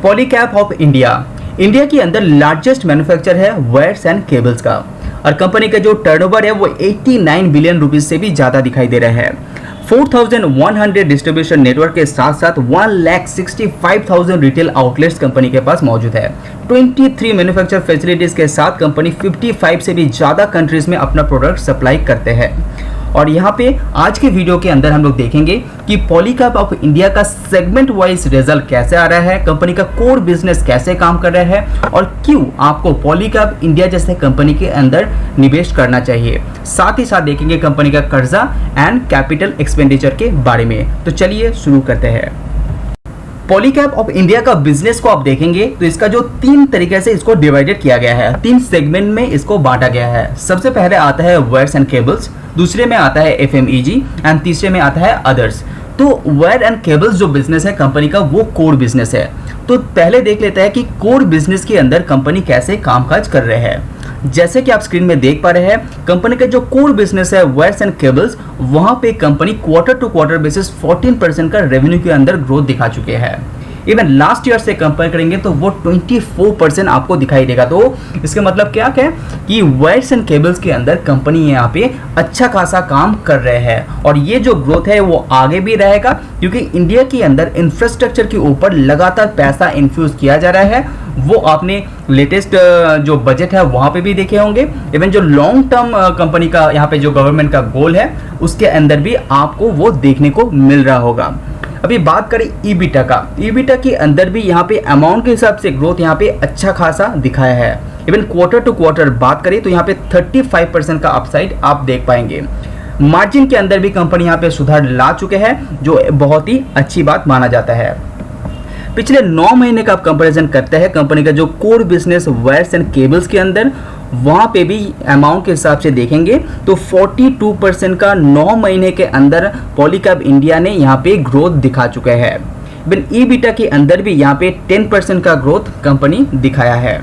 Polycab of India India के अंदर largest manufacture है वायर्स एंड केबल्स का, और कंपनी का जो टर्नओवर है वो 89 बिलियन रुपीस से भी ज़्यादा दिखाई दे रहा है। 4100 डिस्ट्रीब्यूशन नेटवर्क के साथ साथ 1,65,000 रिटेल आउटलेट्स कंपनी के पास मौजूद है। 23 मैन्युफैक्चर फैसिलिटीज़ के साथ कंपनी 55 से भी ज़्यादा कंट्रीज़ में अपना प्रोडक्ट सप्लाई करते हैं। और यहाँ पे आज के वीडियो के अंदर हम लोग देखेंगे कि पॉलीकैब ऑफ इंडिया का सेगमेंट वाइज रिजल्ट कैसे आ रहा है, कंपनी का कोर बिजनेस कैसे काम कर रहा है और क्यों आपको पॉलीकैब इंडिया जैसे कंपनी के अंदर निवेश करना चाहिए। साथ ही साथ देखेंगे कंपनी का कर्जा एंड कैपिटल एक्सपेंडिचर के बारे में। तो चलिए शुरू करते हैं। पॉलीकैब ऑफ इंडिया का बिजनेस को आप देखेंगे तो इसका जो 3 तरीके से इसको डिवाइडेड किया गया है, 3 सेगमेंट में इसको बांटा गया है। सबसे पहले आता है वायर्स एंड केबल्स, दूसरे में आता है FMEG एंड तीसरे में आता है अदर्स। तो वायर एंड केबल्स जो बिजनेस है कंपनी का वो कोर बिजनेस है। तो पहले देख लेते हैं कि कोर बिजनेस के अंदर कंपनी कैसे कामकाज कर रहे हैं। जैसे कि आप स्क्रीन में देख पा रहे हैं, कंपनी का जो कोर बिजनेस है वायर्स एंड केबल्स, वहां पे company quarter to quarter basis 14% का रेवेन्यू के अंदर ग्रोथ दिखा चुके हैं। इवन लास्ट ईयर से कंपेयर करेंगे तो वो 24% आपको दिखाई देगा। तो इसका मतलब क्या है कि वायर्स एंड केबल्स के अंदर कंपनी यहाँ पे अच्छा खासा काम कर रहे हैं, और ये जो ग्रोथ है वो आगे भी रहेगा क्योंकि इंडिया के अंदर इंफ्रास्ट्रक्चर के ऊपर लगातार पैसा इन्फ्यूज किया जा रहा है। वो आपने लेटेस्ट जो बजट है वहाँ पे भी देखे होंगे। इवन जो लॉन्ग टर्म कंपनी का यहाँ पे जो गवर्नमेंट का गोल है उसके अंदर भी आपको वो देखने को मिल रहा होगा। अभी बात करें ईबिटा का, ईबिटा के अंदर भी यहाँ पे अमाउंट के हिसाब से ग्रोथ यहाँ पे अच्छा खासा दिखाया है। इवन क्वार्टर टू क्वार्टर बात करें तो यहाँ पे 35% का अपसाइड आप देख पाएंगे। मार्जिन के अंदर भी कंपनी यहाँ पे सुधार ला चुके हैं, जो बहुत ही अच्छी बात माना जाता है। पिछले 9 महीने का आप कंपैरिजन करते हैं कंपनी का जो core business wires and cables के अंदर, वहाँ पे भी अमाउंट के हिसाब से देखेंगे तो 42% का 9 महीने के अंदर पॉलीकैब इंडिया ने यहाँ पे ग्रोथ दिखा चुका है। इवन ईबिटा के अंदर भी यहाँ पे 10% का ग्रोथ कंपनी दिखाया है।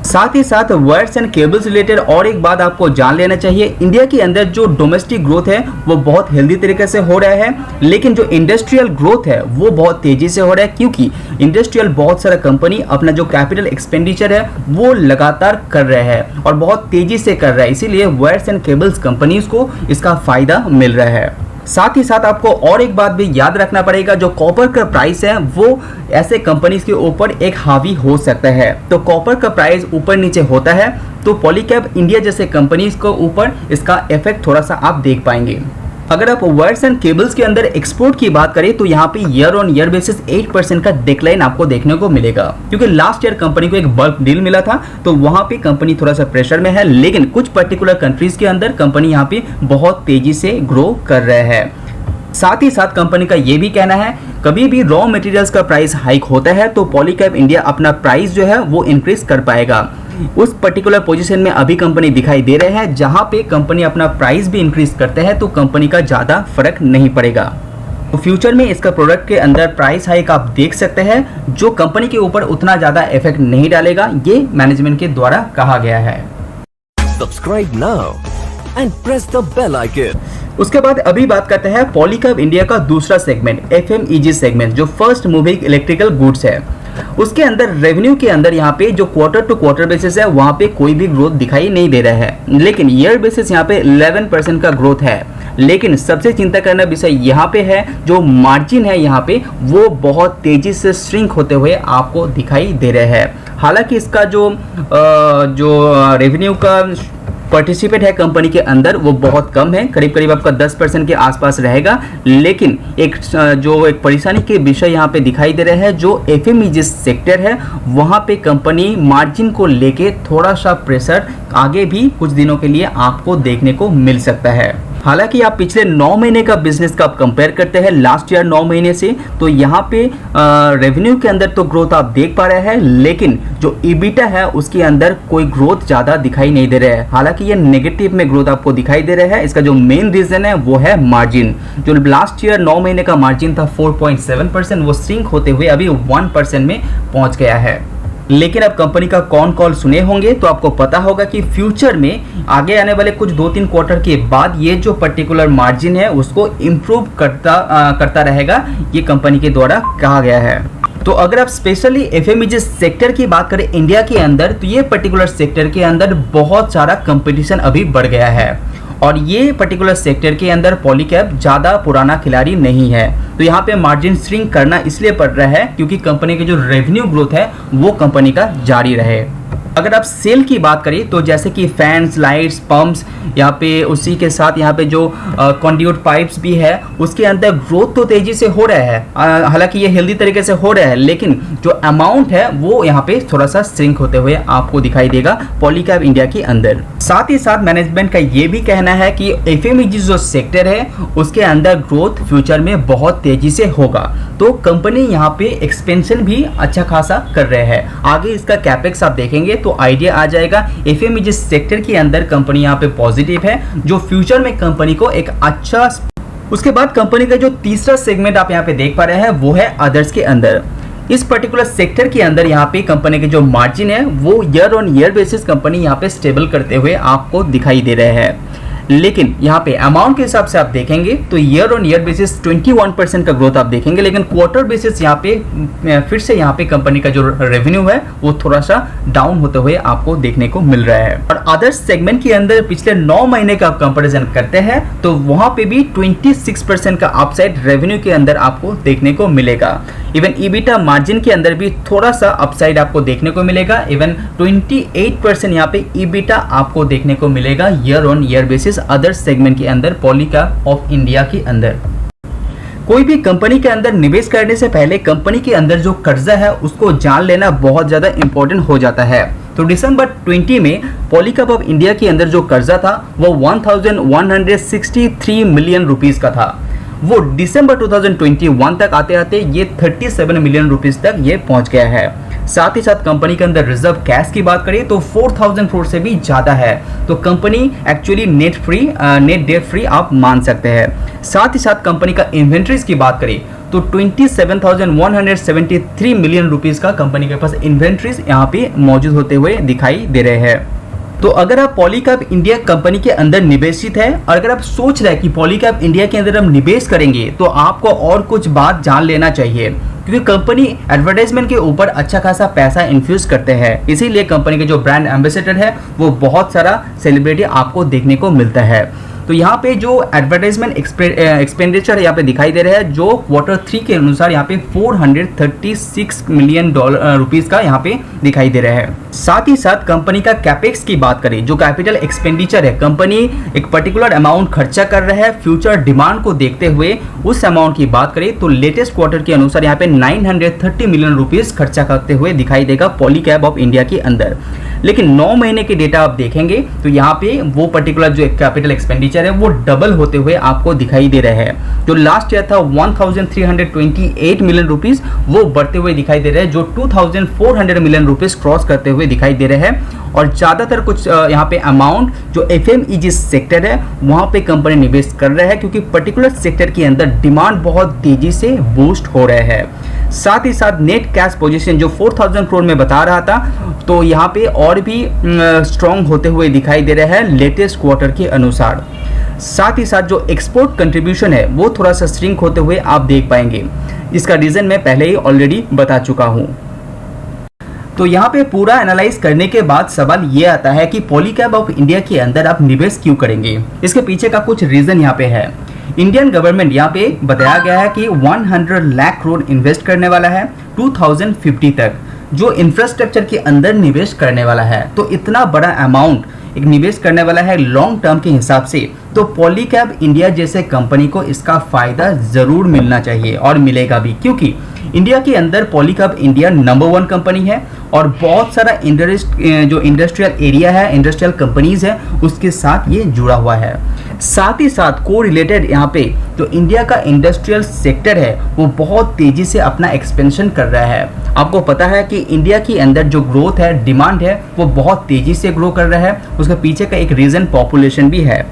साथ ही साथ वायर्स एंड केबल्स रिलेटेड और एक बात आपको जान लेना चाहिए, इंडिया के अंदर जो डोमेस्टिक ग्रोथ है वो बहुत हेल्दी तरीके से हो रहा है, लेकिन जो इंडस्ट्रियल ग्रोथ है वो बहुत तेजी से हो रहा है क्योंकि इंडस्ट्रियल बहुत सारा कंपनी अपना जो कैपिटल एक्सपेंडिचर है वो लगातार कर रहे हैं और बहुत तेजी से कर रहा है, इसीलिए वायर्स एंड केबल्स कंपनीज को इसका फायदा मिल रहा है। साथ ही साथ आपको और एक बात भी याद रखना पड़ेगा, जो कॉपर का प्राइस है वो ऐसे कंपनीज के ऊपर एक हावी हो सकता है। तो कॉपर का प्राइस ऊपर नीचे होता है तो पॉलीकैब इंडिया जैसे कंपनीज को ऊपर इसका इफेक्ट थोड़ा सा आप देख पाएंगे। अगर आप वायर्स एंड केबल्स के अंदर एक्सपोर्ट की बात करें तो यहाँ पे ईयर ऑन ईयर बेसिस 8% का डिक्लाइन आपको देखने को मिलेगा क्योंकि लास्ट ईयर कंपनी को एक बल्क डील मिला था, तो वहाँ पे कंपनी थोड़ा सा प्रेशर में है, लेकिन कुछ पर्टिकुलर कंट्रीज के अंदर कंपनी यहाँ पे बहुत तेजी से ग्रो कर रहे हैं। साथ ही साथ कंपनी का ये भी कहना है कभी भी रॉ मटेरियल्स का प्राइस हाइक होता है तो पॉलीकैब इंडिया अपना प्राइस जो है वो इंक्रीज कर पाएगा। उस पर्टिकुलर पोजीशन में अभी कंपनी दिखाई दे रहे हैं जहां पे कंपनी अपना प्राइस भी इंक्रीज करते हैं तो कंपनी का ज़्यादा फर्क नहीं पड़ेगा। तो फ्यूचर में इसका प्रोडक्ट के अंदर प्राइस हाइक आप देख सकते हैं जो कंपनी के ऊपर उतना ज़्यादा इफेक्ट नहीं डालेगा, ये मैनेजमेंट के द्वारा कहा गया है। Subscribe now and press the bell icon. उसके बाद अभी बात करते हैं पॉलीकैब इंडिया का दूसरा सेगमेंट FMEG सेगमेंट, जो फर्स्ट मूविंग इलेक्ट्रिकल गुड्स है। उसके अंदर रेवेन्यू के अंदर यहाँ पे जो क्वार्टर टू क्वार्टर बेसिस है वहाँ पे कोई भी ग्रोथ दिखाई नहीं दे रहा है, लेकिन ईयर बेसिस यहाँ पे 11% का ग्रोथ है। लेकिन सबसे चिंता करना विषय यहाँ पे है जो मार्जिन है यहाँ पे वो बहुत तेजी से श्रिंक होते हुए आपको दिखाई दे रहे हैं। हालांकि इसका जो रेवेन्यू का पार्टिसिपेट है कंपनी के अंदर वो बहुत कम है, करीब करीब आपका 10% के आसपास रहेगा, लेकिन एक परेशानी के विषय यहाँ पे दिखाई दे रहे हैं जो FMEG सेक्टर है वहाँ पे कंपनी मार्जिन को लेके थोड़ा सा प्रेशर आगे भी कुछ दिनों के लिए आपको देखने को मिल सकता है। हालांकि आप पिछले 9 महीने का बिजनेस का आप कंपेयर करते हैं लास्ट ईयर 9 महीने से तो यहाँ पे रेवेन्यू के अंदर तो ग्रोथ आप देख पा रहे हैं, लेकिन जो ईबिटा है उसके अंदर कोई ग्रोथ ज़्यादा दिखाई नहीं दे रहा है। हालांकि ये नेगेटिव में ग्रोथ आपको दिखाई दे रहा है। इसका जो मेन रीजन है वो है मार्जिन। जो लास्ट ईयर 9 महीने का मार्जिन था 4.7%, वो श्रिंक होते हुए अभी 1% में पहुँच गया है। लेकिन अब कंपनी का कौन कॉल सुने होंगे तो आपको पता होगा कि फ्यूचर में आगे आने वाले कुछ 2-3 क्वार्टर के बाद ये जो पर्टिकुलर मार्जिन है उसको इम्प्रूव करता रहेगा, ये कंपनी के द्वारा कहा गया है। तो अगर आप स्पेशली एफएमसीजी सेक्टर की बात करें इंडिया के अंदर, तो ये पर्टिकुलर सेक्टर के अंदर बहुत सारा कंपटीशन अभी बढ़ गया है और ये पर्टिकुलर सेक्टर के अंदर पॉलीकैब ज़्यादा पुराना खिलाड़ी नहीं है। तो यहाँ पे मार्जिन श्रिंक करना इसलिए पड़ रहा है क्योंकि कंपनी के जो रेवेन्यू ग्रोथ है वो कंपनी का जारी रहे। अगर आप सेल की बात करें तो जैसे कि फैंस, लाइट्स, पंप्स, यहाँ पे उसी के साथ यहाँ पे जो कंड्यूट पाइप्स भी है उसके अंदर ग्रोथ तो तेजी से हो रहा है, हालांकि ये हेल्दी तरीके से हो रहा है, लेकिन जो अमाउंट है वो यहाँ पे थोड़ा सा श्रिंक होते हुए आपको दिखाई देगा पॉलीकैब इंडिया के अंदर। साथ ही साथ मैनेजमेंट का ये भी कहना है कि एफएमसीजी जो सेक्टर है उसके अंदर ग्रोथ फ्यूचर में बहुत तेजी से होगा, तो कंपनी यहाँ पे एक्सपेंशन भी अच्छा खासा कर रहे हैं। आगे इसका कैपेक्स आप देखेंगे तो आइडिया आ जाएगा। एफएमसीजी सेक्टर के अंदर कंपनी यहाँ पे पॉजिटिव है, जो फ्यूचर में कंपनी को एक अच्छा। उसके बाद कंपनी का जो तीसरा सेगमेंट आप यहाँ पे देख पा रहे हैं वो है अदर्स के अंदर। इस पर्टिकुलर सेक्टर के अंदर यहाँ पे कंपनी के जो मार्जिन है वो year on year basis company यहाँ पे स्टेबल करते हुए आपको दिखाई दे रहे हैं, लेकिन यहाँ पे अमाउंट के हिसाब से आप देखेंगे तो ईयर ऑन ईयर बेसिस 21% का ग्रोथ आप देखेंगे, लेकिन क्वार्टर बेसिस यहाँ पे फिर से यहाँ पे कंपनी का जो रेवेन्यू है वो थोड़ा सा डाउन होते हुए आपको देखने को मिल रहा है। और अदर्स सेगमेंट के अंदर पिछले 9 महीने का कंपैरिजन करते हैं तो वहां पे भी 26% का अपसाइड रेवेन्यू के अंदर आपको देखने को मिलेगा। इवन ईबिटा मार्जिन के अंदर भी थोड़ा सा अपसाइड आपको देखने को मिलेगा। इवन 28% यहाँ पे ईबिटा आपको देखने को मिलेगा year on year basis other segment के अंदर पॉलीकैब ऑफ इंडिया के अंदर। कोई भी कंपनी के अंदर निवेश करने से पहले कंपनी के अंदर जो कर्जा है उसको जान लेना बहुत ज्यादा इंपॉर्टेंट हो जाता है। तो दिसंबर 20 में पॉलीकैब ऑफ इंडिया के अंदर जो कर्जा था वो 1163 मिलियन रुपीस का था। वो दिसंबर 2021 तक आते आते ये 37 मिलियन रुपीस तक ये पहुंच गया है। साथ ही साथ कंपनी के अंदर रिजर्व कैश की बात करें तो 4000 करोड़ से भी ज्यादा है, तो company actually net debt free आप मान सकते हैं। साथ ही साथ कंपनी का इन्वेंट्रीज की बात करें तो 27,173 मिलियन रुपीस का कंपनी के पास इन्वेंट्रीज यहाँ पे मौजूद होते हुए दिखाई दे रहे हैं। तो अगर आप पॉलीकैब इंडिया कंपनी के अंदर निवेशित है और अगर आप सोच रहे हैं कि पॉलीकैब इंडिया के अंदर हम निवेश करेंगे तो आपको और कुछ बात जान लेना चाहिए, क्योंकि कंपनी एडवर्टाइजमेंट के ऊपर अच्छा खासा पैसा इन्फ्यूज करते हैं। इसीलिए कंपनी के जो ब्रांड एम्बेसडर है वो बहुत सारा सेलिब्रिटी आपको देखने को मिलता है। तो यहाँ पे जो एडवर्टाइजमेंट एक्सपेंडिचर यहाँ पे दिखाई दे रहा है जो Q3 के अनुसार यहाँ पे 436 मिलियन रुपीस का यहाँ पे दिखाई दे रहा है। साथ ही साथ कंपनी का कैपेक्स की बात करें, जो कैपिटल एक्सपेंडिचर है, कंपनी एक पर्टिकुलर अमाउंट खर्चा कर रहा है फ्यूचर डिमांड को देखते हुए। उस अमाउंट की बात करें तो लेटेस्ट क्वार्टर के अनुसार यहाँ पे 930 मिलियन रुपीस खर्चा करते हुए दिखाई देगा पॉलीकैब ऑफ इंडिया के अंदर। लेकिन 9 महीने के डेटा आप देखेंगे तो यहाँ पे वो पर्टिकुलर जो कैपिटल एक्सपेंडिचर है वो डबल होते हुए आपको दिखाई दे रहे हैं। जो लास्ट ईयर था 1328 मिलियन रुपीस वो बढ़ते हुए दिखाई दे रहे हैं, जो 2400 मिलियन रुपीस क्रॉस करते हुए दिखाई दे रहे हैं। और ज़्यादातर कुछ यहाँ पे अमाउंट जो एफएमसीजी सेक्टर है वहाँ पे कंपनी निवेश कर रहा है, क्योंकि पर्टिकुलर सेक्टर के अंदर डिमांड बहुत तेजी से बूस्ट हो रहा है। साथ ही साथ नेट कैश पोजीशन जो 4000 करोड़ में बता रहा था तो यहाँ पे और भी स्ट्रॉन्ग होते हुए दिखाई दे रहा है लेटेस्ट क्वार्टर के अनुसार। साथ ही साथ जो एक्सपोर्ट कंट्रीब्यूशन है वो थोड़ा सा श्रिंक होते हुए आप देख पाएंगे। इसका रीजन मैं पहले ही ऑलरेडी बता चुका हूँ। तो यहाँ पे पूरा एनालाइज करने के बाद सवाल ये आता है कि पॉलीकैब ऑफ इंडिया के अंदर आप निवेश क्यों करेंगे। इसके पीछे का कुछ रीजन यहाँ पे है। इंडियन गवर्नमेंट यहाँ पे बताया गया है कि 100 लाख करोड़ इन्वेस्ट करने वाला है 2050 तक, जो इंफ्रास्ट्रक्चर के अंदर निवेश करने वाला है। तो इतना बड़ा अमाउंट एक निवेश करने वाला है लॉन्ग टर्म के हिसाब से, तो पॉलीकैब इंडिया जैसे कंपनी को इसका फायदा जरूर मिलना चाहिए और मिलेगा भी, क्योंकि इंडिया के अंदर पॉलीकैब इंडिया नंबर 1 कंपनी है और बहुत सारा जो इंडस्ट्रियल एरिया है, इंडस्ट्रियल कंपनीज है, उसके साथ ये जुड़ा हुआ है। साथ ही साथ को रिलेटेड यहाँ पे जो इंडिया का इंडस्ट्रियल सेक्टर है वो बहुत तेजी से अपना एक्सपेंशन कर रहा है। आपको पता है कि इंडिया के अंदर जो ग्रोथ है, डिमांड है, वो बहुत तेजी से ग्रो कर रहा है। उसके पीछे का एक रीजन पॉपुलेशन भी है।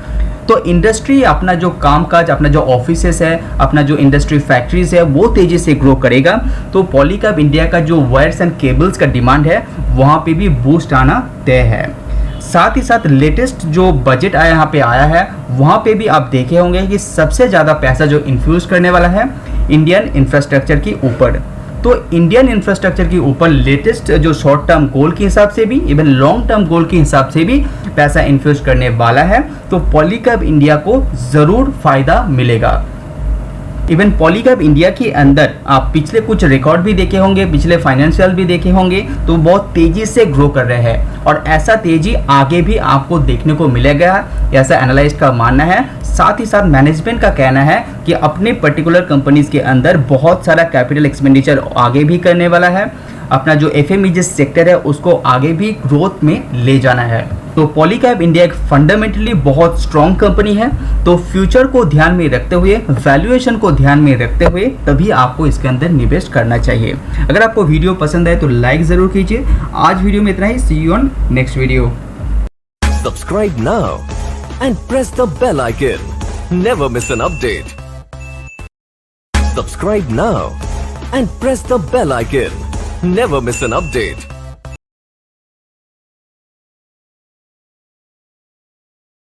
तो इंडस्ट्री अपना जो कामकाज, अपना जो ऑफिसेस है, अपना जो इंडस्ट्री फैक्ट्रीज है वो तेजी से ग्रो करेगा। तो पॉलीकैब इंडिया का जो वायर्स एंड केबल्स का डिमांड है वहाँ पे भी बूस्ट आना तय है। साथ ही साथ लेटेस्ट जो बजट यहाँ पे आया है वहाँ पे भी आप देखे होंगे कि सबसे ज़्यादा पैसा जो इन्फ्यूज करने वाला है इंडियन इंफ्रास्ट्रक्चर के ऊपर। तो इंडियन इंफ्रास्ट्रक्चर के ऊपर लेटेस्ट जो शॉर्ट टर्म गोल के हिसाब से भी इवन लॉन्ग टर्म गोल के हिसाब से भी पैसा इन्वेस्ट करने वाला है, तो पॉलीकैब इंडिया को ज़रूर फायदा मिलेगा। इवन पॉलीकैब इंडिया के अंदर आप पिछले कुछ रिकॉर्ड भी देखे होंगे, पिछले फाइनेंशियल भी देखे होंगे, तो बहुत तेजी से ग्रो कर रहे हैं और ऐसा तेजी आगे भी आपको देखने को मिलेगा, ऐसा एनालिस्ट का मानना है। साथ ही साथ मैनेजमेंट का कहना है कि अपने पर्टिकुलर कंपनीज के अंदर बहुत सारा कैपिटल एक्सपेंडिचर आगे भी करने वाला है, अपना जो एफएमईजी सेक्टर है उसको आगे भी ग्रोथ में ले जाना है। तो पॉलीकैब इंडिया एक फंडामेंटली बहुत स्ट्रॉन्ग कंपनी है, तो फ्यूचर को ध्यान में रखते हुए, वैल्यूएशन को ध्यान में रखते हुए तभी आपको इसके अंदर निवेश करना चाहिए। अगर आपको वीडियो पसंद आए तो लाइक जरूर कीजिए। आज वीडियो में इतना ही। See you on next video. Subscribe now and press the bell icon. Never miss an update. Subscribe now and press the bell icon. Never miss an update.